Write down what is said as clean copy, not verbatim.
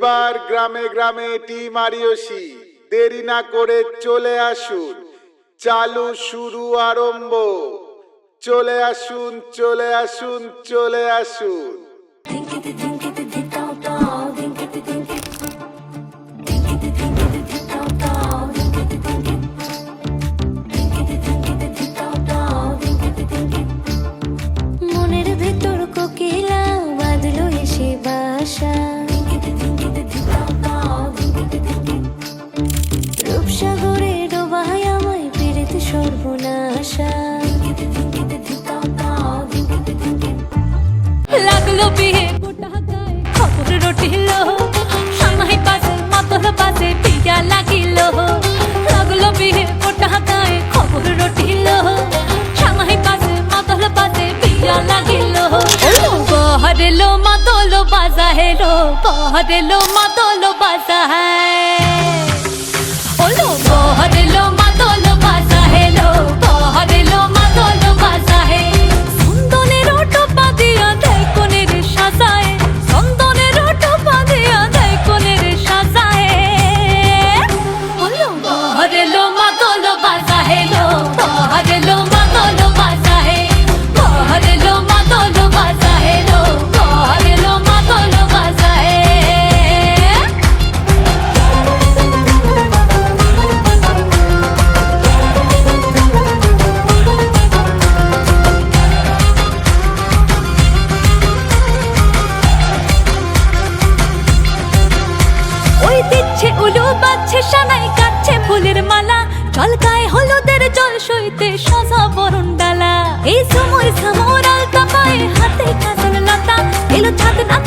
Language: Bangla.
এবার গ্রামে গ্রামে টিম আরিয়সী, দেরি না করে চলে আসুন, চালু শুরু আরম্ভ। চলে আসুন, চলে আসুন, চলে আসুন। মনের ভেতর কোকিলা বাঁধলো এসে বাসা, রূপসাগরে ডোবায় আমায় পেরেতে সর্বনাশা। লাগলো বিয়ে গোটা গায়ে খবর রটিল, সামাই পাশে মাতল পাশে পিয়া লাগিল। লাগলো বিয়ে গোটা গায়ে খবর রটিল, সামাই পাশে মাতল পাশে পিয়া লাগিল। বহরেলো মাতল বাজা হেলো, বহরেলো মাতল বাজা হলো, বহরেলো মাতল বাজা হেলো, বহরেলো মাতল বাজা হে। চন্দনের টোপা দিয়া দেয় কোনের সাজায়, চন্দনের টোপা দিয়া দেয় কোনের সাজায়। হলো বহরেলো মাতল বাজা হেলো, বহরেলো মাতল বাজা হে, বহরেলো মাতল বাজা হেলো, বহরেলো মাতল বাজা হে। ওই দিচ্ছে উলু বাজছে সানাই কাটছে ফুলের মালা, জল গায়ে হলুদের জল সইতে সাজা বরণ ডালা। এই সময় সামর আলতা পায়ে হাতে কাজল লতা, এলো ছাদ না